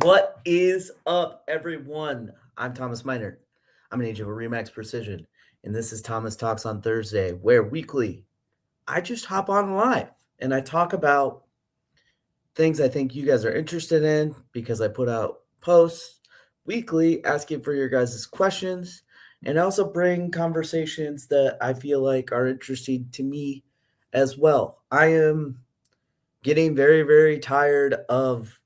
What is up, everyone? I'm Thomas Miner. I'm an agent of Remax Precision, and this is Thomas Talks on Thursday, where weekly I just hop on live and I talk about things I think you guys are interested in because I put out posts weekly asking for your guys' questions and I also bring conversations that I feel like are interesting to me as well. I am getting very, very tired of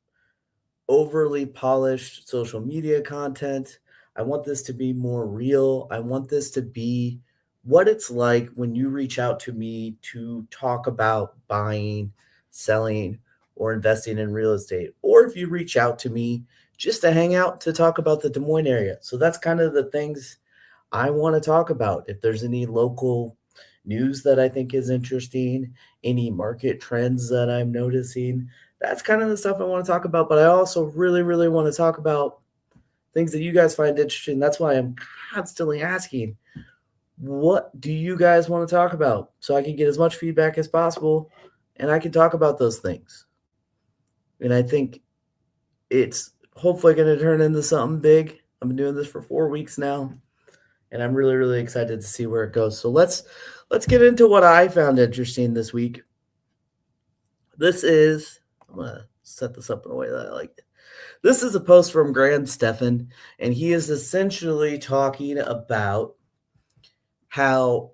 overly polished social media content. I want this to be more real. I want this to be what it's like when you reach out to me to talk about buying, selling, or investing in real estate, or if you reach out to me just to hang out to talk about the Des Moines area. So that's kind of the things I want to talk about. If there's any local news that I think is interesting, any market trends that I'm noticing, that's kind of the stuff I want to talk about. But I also really, really want to talk about things that you guys find interesting. That's why I'm constantly asking, what do you guys want to talk about? So I can get as much feedback as possible and I can talk about those things. And I think it's hopefully going to turn into something big. I've been doing this for 4 weeks now and I'm really, really excited to see where it goes. So let's get into what I found interesting this week. This is I'm gonna set this up in a way that I like it. This is a post from Grant Stephan, and he is essentially talking about how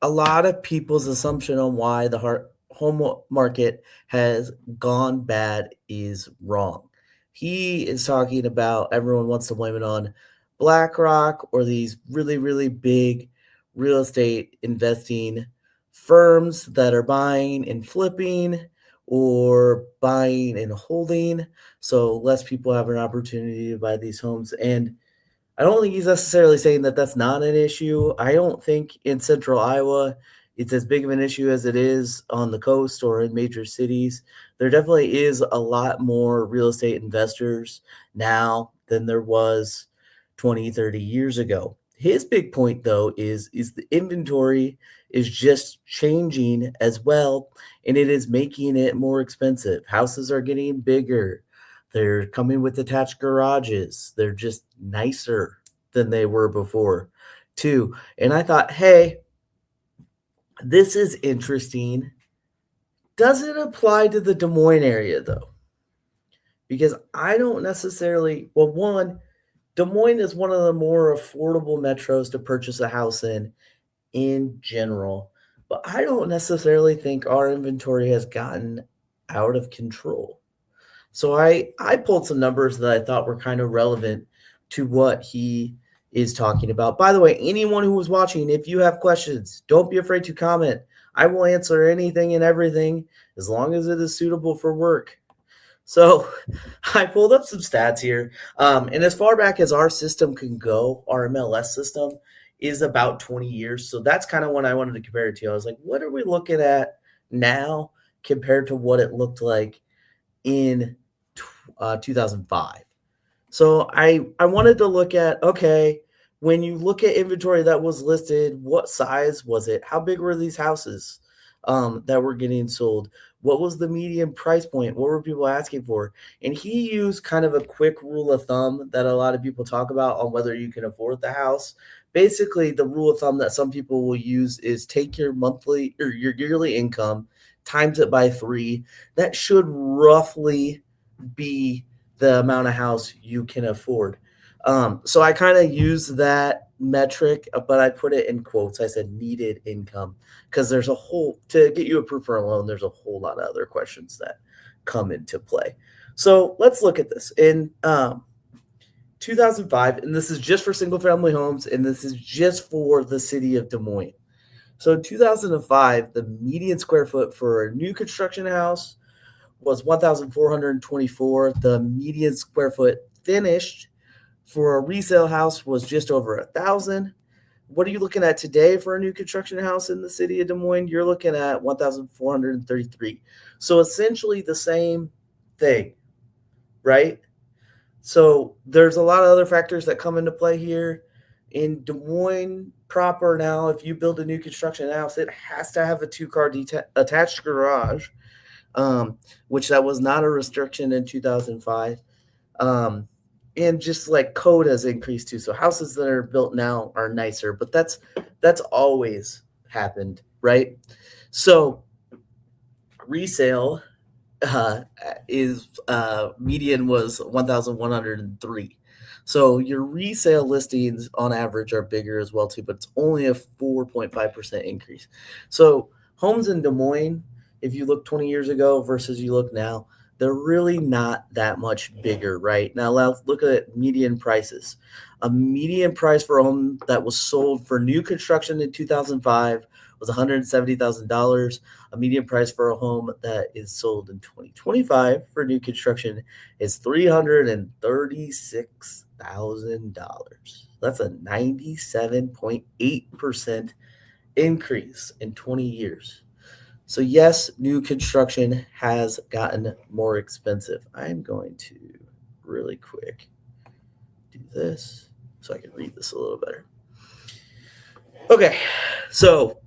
a lot of people's assumption on why the home market has gone bad is wrong. He is talking about everyone wants to blame it on BlackRock or these really, really big real estate investing firms that are buying and flipping or buying and holding. So less people have an opportunity to buy these homes. And I don't think he's necessarily saying that that's not an issue. I don't think in central Iowa it's as big of an issue as it is on the coast or in major cities. There definitely is a lot more real estate investors now than there was 20, 30 years ago. His big point though is the inventory is just changing as well and it is making it more expensive. Houses are getting bigger. They're coming with attached garages. They're just nicer than they were before, too. And I thought, hey, this is interesting. Does it apply to the Des Moines area, though? Because I don't necessarily, well, one, Des Moines is one of the more affordable metros to purchase a house in general. But I don't necessarily think our inventory has gotten out of control. So I pulled some numbers that I thought were kind of relevant to what he is talking about. By the way, anyone who was watching, if you have questions, don't be afraid to comment. I will answer anything and everything as long as it is suitable for work. So I pulled up some stats here. And as far back as our system can go, our MLS system is about 20 years. So that's kind of what I wanted to compare it to. I was like, what are we looking at now compared to what it looked like in 2005. So I wanted to look at, okay, when you look at inventory that was listed, what size was it? How big were these houses that were getting sold? What was the median price point? What were people asking for? And he used kind of a quick rule of thumb that a lot of people talk about on whether you can afford the house. Basically, the rule of thumb that some people will use is take your monthly or your yearly income, times it by 3. That should roughly be the amount of house you can afford. So I kind of use that metric, but I put it in quotes. I said needed income because there's a whole, to get you approved for a loan, there's a whole lot of other questions that come into play. So let's look at this. In 2005, and this is just for single family homes, and this is just for the city of Des Moines. So in 2005, the median square foot for a new construction house was 1,424. The median square foot finished for a resale house was just over 1,000. What are you looking at today for a new construction house in the city of Des Moines? You're looking at 1,433. So essentially the same thing, right? So there's a lot of other factors that come into play here. In Des Moines proper now, if you build a new construction house, it has to have a two-car attached garage, which that was not a restriction in 2005. And just like code has increased too. So houses that are built now are nicer, but that's always happened, right? So resale is median was 1,103. So your resale listings on average are bigger as well too, but it's only a 4.5% increase. So homes in Des Moines, if you look 20 years ago versus you look now, they're really not that much bigger, right? Now let's look at median prices. A median price for a home that was sold for new construction in 2005 was $170,000. A median price for a home that is sold in 2025 for new construction is $336,000. That's a 97.8% increase in 20 years. So, yes, new construction has gotten more expensive. I'm going to really quick do this so I can read this a little better. Okay, so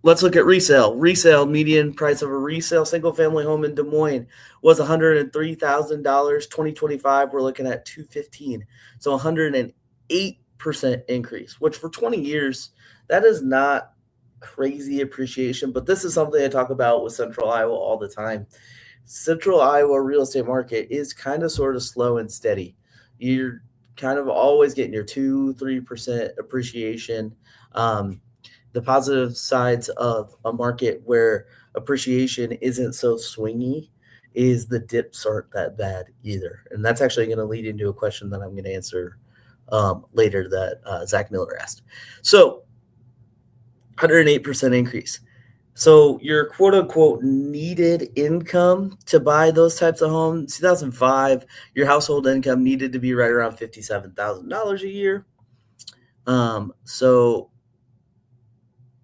let's look at resale. Resale median price of a resale single family home in Des Moines was $103,000. 2025, we're looking at $215,000. So 108% increase, which for 20 years, that is not crazy appreciation. But this is something I talk about with Central Iowa all the time. Central Iowa real estate market is kind of sort of slow and steady. You're kind of always getting your 2-3% appreciation. The positive sides of a market where appreciation isn't so swingy is the dips aren't that bad either. And that's actually going to lead into a question that I'm going to answer later that Zach Miller asked. So 108% increase. So your quote unquote needed income to buy those types of homes, 2005, your household income needed to be right around $57,000 a year. So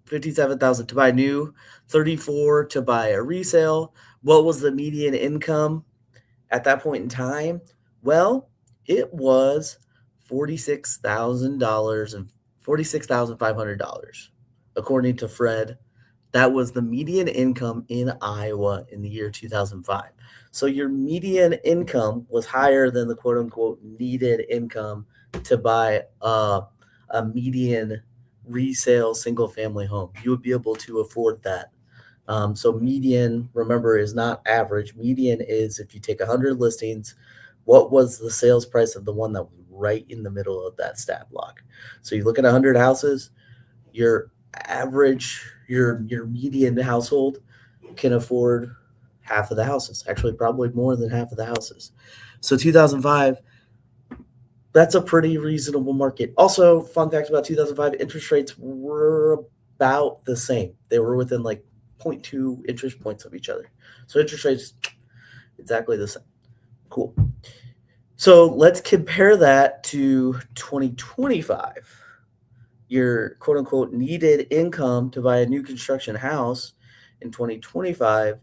57,000 to buy new, 34 to buy a resale. What was the median income at that point in time? Well, it was $46,000 and $46,500 according to Fred. That was the median income in Iowa in the year 2005. So your median income was higher than the quote unquote needed income to buy a median resale single family home. You would be able to afford that. So median, remember, is not average. Median is if you take 100 listings, what was the sales price of the one that was right in the middle of that stat block? So you look at 100 houses, your average, your median household can afford half of the houses, actually probably more than half of the houses. So 2005, that's a pretty reasonable market. Also, fun fact about 2005, interest rates were about the same. They were within like 0.2 interest points of each other. So interest rates exactly the same. Cool. So let's compare that to 2025. Your quote unquote needed income to buy a new construction house in 2025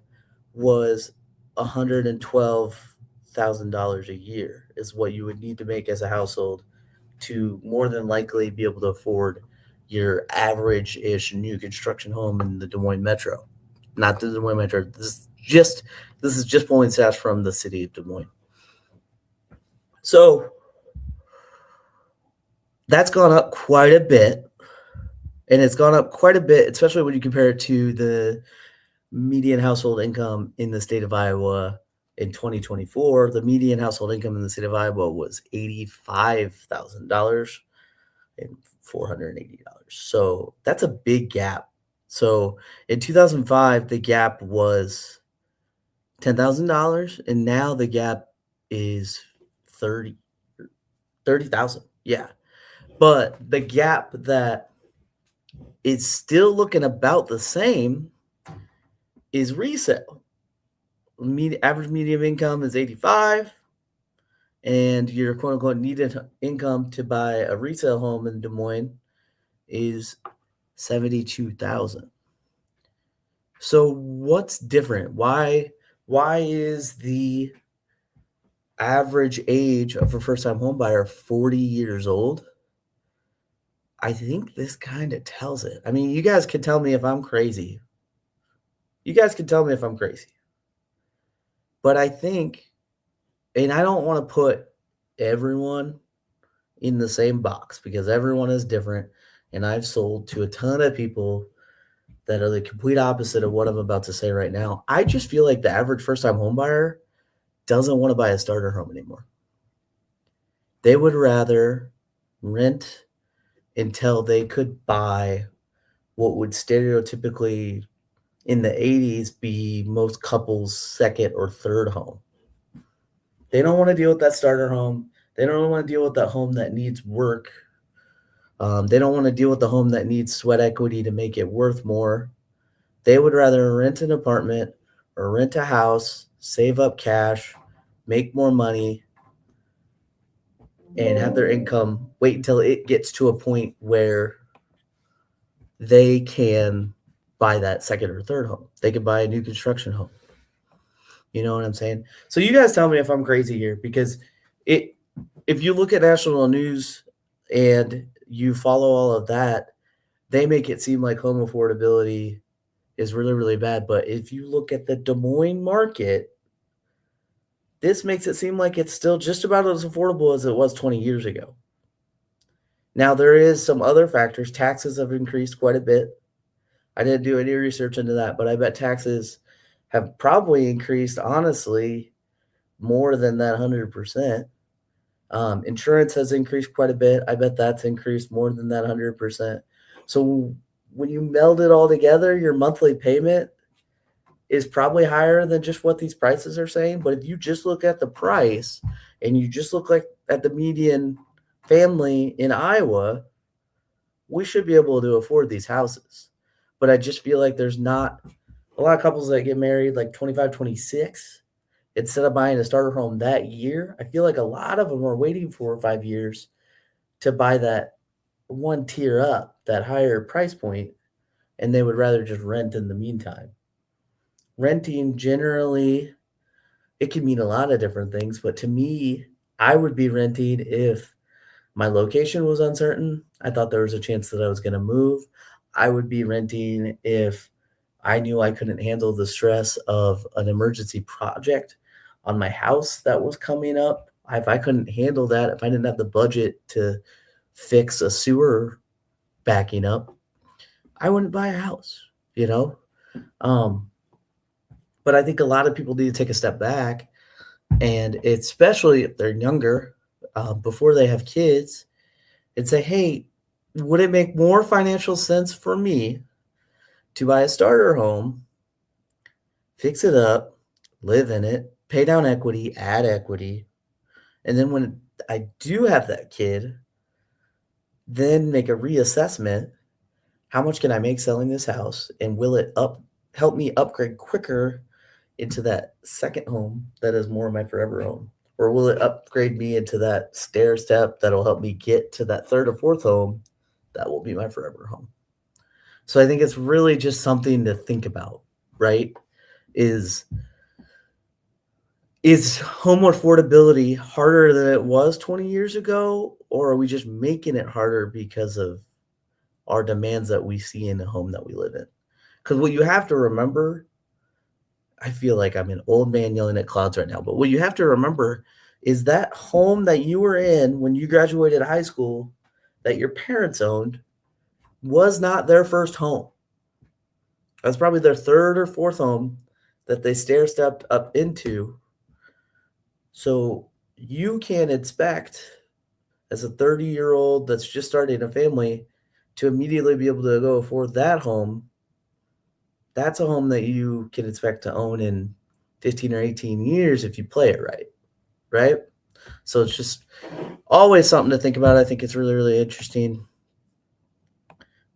was $112,000 a year is what you would need to make as a household to more than likely be able to afford your average-ish new construction home in the Des Moines Metro. Not the Des Moines Metro. This is just pulling stats from the city of Des Moines. So that's gone up quite a bit. And it's gone up quite a bit, especially when you compare it to the median household income in the state of Iowa in 2024. The median household income in the state of Iowa was $85,000 and $480. So that's a big gap. So in 2005, the gap was $10,000, and now the gap is 30,000. Yeah. But the gap that is still looking about the same is resale. Average median income is 85, and your quote unquote needed income to buy a resale home in Des Moines is 72,000. So what's different? Why is the average age of a first-time home buyer 40 years old? I think this kind of tells it. I mean, you guys can tell me if I'm crazy. But I think And I don't want to put everyone in the same box because everyone is different. And I've sold to a ton of people that are the complete opposite of what I'm about to say right now. I just feel like the average first time home buyer doesn't want to buy a starter home anymore. They would rather rent until they could buy what would stereotypically in the 80s be most couples' second or third home. They don't want to deal with that starter home. They don't want to deal with that home that needs work. They don't want to deal with the home that needs sweat equity to make it worth more. They would rather rent an apartment or rent a house, save up cash, make more money, and have their income wait until it gets to a point where they can buy that second or third home. They can buy a new construction home. You know what I'm saying? So you guys tell me if I'm crazy here because it if you look at national news and you follow all of that, they make it seem like home affordability is really, really bad. But if you look at the Des Moines market, this makes it seem like it's still just about as affordable as it was 20 years ago. Now, there is some other factors. Taxes have increased quite a bit. I didn't do any research into that, but I bet taxes have probably increased, honestly, more than that 100%. Insurance has increased quite a bit. I bet that's increased more than that 100%. So when you meld it all together, your monthly payment is probably higher than just what these prices are saying. But if you just look at the price and you just look like at the median family in Iowa, we should be able to afford these houses. But I just feel like there's not a lot of couples that get married like 25, 26 instead of buying a starter home that year. I feel like a lot of them are waiting 4 or 5 years to buy that one tier up, that higher price point, and they would rather just rent in the meantime. Renting generally, it can mean a lot of different things, but to me, I would be renting if my location was uncertain. I thought there was a chance that I was going to move. I would be renting if I knew I couldn't handle the stress of an emergency project on my house that was coming up. If I couldn't handle that, if I didn't have the budget to fix a sewer backing up, I wouldn't buy a house, you know? Um, but I think a lot of people need to take a step back, and especially if they're younger, before they have kids, and say, hey, would it make more financial sense for me to buy a starter home, fix it up, live in it, pay down equity, add equity, and then when I do have that kid, then make a reassessment. How much can I make selling this house? And will it help me upgrade quicker into that second home that is more of my forever home? Or will it upgrade me into that stair step that'll help me get to that third or fourth home that will be my forever home? So I think it's really just something to think about, right? Is is home affordability harder than it was 20 years ago, or are we just making it harder because of our demands that we see in the home that we live in? Because what you have to remember, I feel like I'm an old man yelling at clouds right now, but what you have to remember is that home that you were in when you graduated high school that your parents owned was not their first home. That's probably their third or fourth home that they stair stepped up into. So you can expect, as a 30-year-old that's just starting a family, to immediately be able to go afford that home. That's a home that you can expect to own in 15 or 18 years if you play it right, right? So it's just always something to think about. I think it's really, really interesting.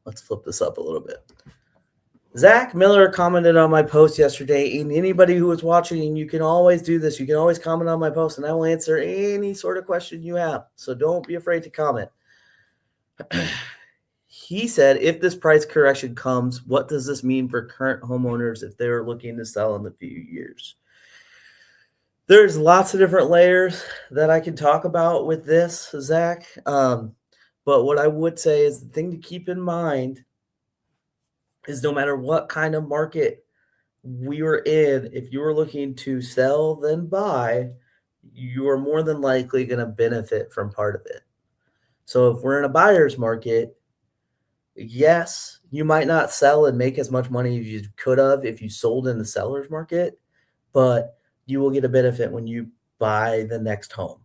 Let's flip this up a little bit. Zach Miller commented on my post yesterday, and anybody who is watching, you can always do this. You can always comment on my post, and I will answer any sort of question you have. So don't be afraid to comment. He said, if this price correction comes, what does this mean for current homeowners if they're looking to sell in a few years? There's lots of different layers that I can talk about with this, Zach. But what I would say is the thing to keep in mind is no matter what kind of market we were in, if you were looking to sell then buy, you are more than likely going to benefit from part of it. So if we're in a buyer's market, yes, you might not sell and make as much money as you could have if you sold in the seller's market, but you will get a benefit when you buy the next home,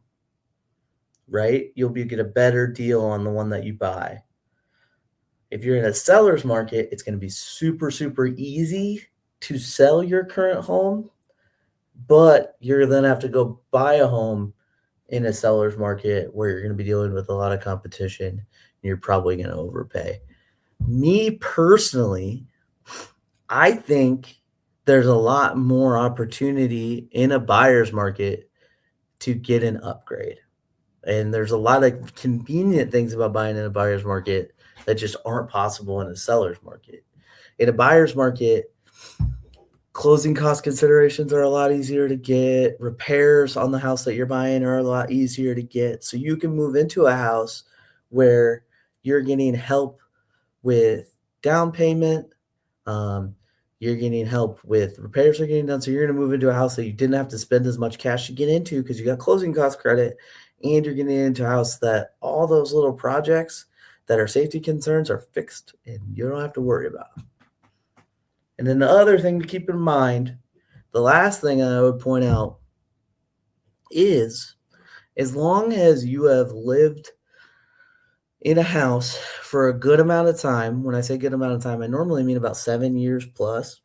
right? You'll get a better deal on the one that you buy. If you're in a seller's market, it's going to be super, super easy to sell your current home, but you're then have to go buy a home in a seller's market where you're going to be dealing with a lot of competition and you're probably going to overpay. Me personally, I think there's a lot more opportunity in a buyer's market to get an upgrade. And there's a lot of convenient things about buying in a buyer's market that just aren't possible in a seller's market. In a buyer's market, closing cost considerations are a lot easier to get. Repairs on the house that you're buying are a lot easier to get. So you can move into a house where you're getting help with down payment. You're getting help with repairs are getting done. So you're going to move into a house that you didn't have to spend as much cash to get into because you got closing cost credit, and you're getting into a house that all those little projects that are safety concerns are fixed and you don't have to worry about. And then the other thing to keep in mind, the last thing I would point out is as long as you have lived in a house for a good amount of time, when I say good amount of time, I normally mean about 7 years plus,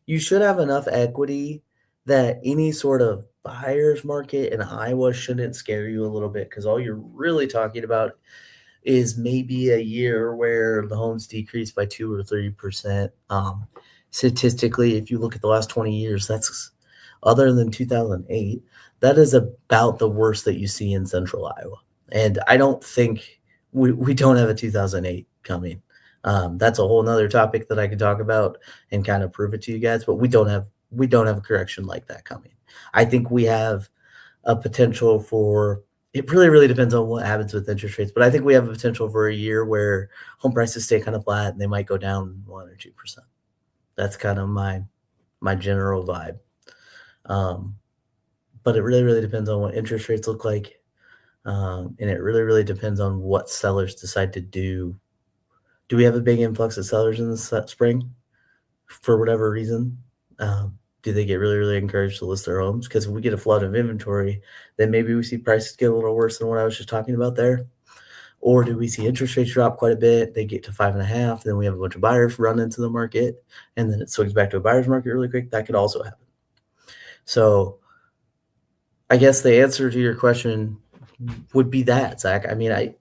you should have enough equity that any sort of buyer's market in Iowa shouldn't scare you a little bit because all you're really talking about is maybe a year where the homes decrease by 2 or 3%. Statistically, if you look at the last 20 years, that's other than 2008, that is about the worst that you see in central Iowa. And I don't think we don't have a 2008 coming. That's a whole nother topic that I could talk about and kind of prove it to you guys, but we don't have a correction like that coming. I think we have a potential for it really, really depends on what happens with interest rates, but I think we have a potential for a year where home prices stay kind of flat and they might go down 1 or 2%. That's kind of my general vibe. But it really, really depends on what interest rates look like. And it really, really depends on what sellers decide to do. Do we have a big influx of sellers in the spring for whatever reason? Do they get really, really encouraged to list their homes? Because if we get a flood of inventory, then maybe we see prices get a little worse than what I was just talking about there. Or do we see interest rates drop quite a bit? They get to 5.5, then we have a bunch of buyers run into the market, and then it swings back to a buyer's market really quick. That could also happen. So I guess the answer to your question would be that, Zach. I mean,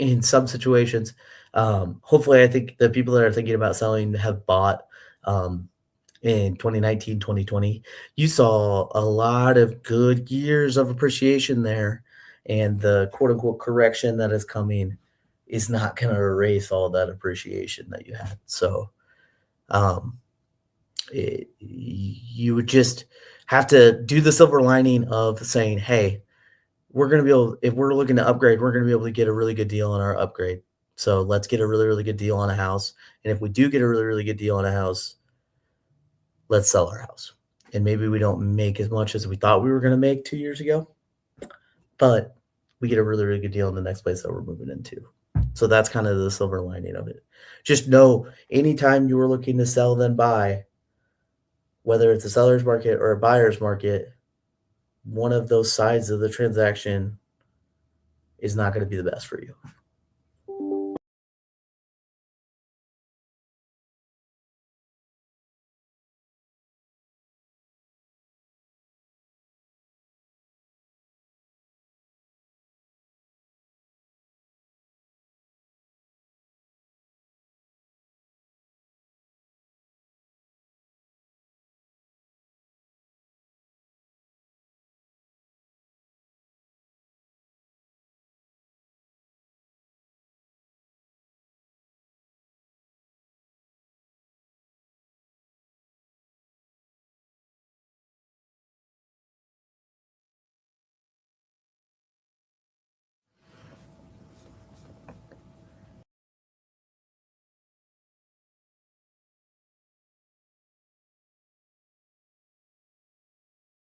in some situations, hopefully I think the people that are thinking about selling have bought in 2019, 2020. You saw a lot of good years of appreciation there, and the quote unquote correction that is coming is not going to erase all that appreciation that you had. So you would just have to do the silver lining of saying, hey, we're going to be able, if we're looking to upgrade, we're going to be able to get a really good deal on our upgrade. So let's get a really, really good deal on a house. And if we do get a really, really good deal on a house, let's sell our house. And maybe we don't make as much as we thought we were going to make 2 years ago, but we get a really, really good deal in the next place that we're moving into. So that's kind of the silver lining of it. Just know anytime you are looking to sell, then buy, whether it's a seller's market or a buyer's market, one of those sides of the transaction is not going to be the best for you.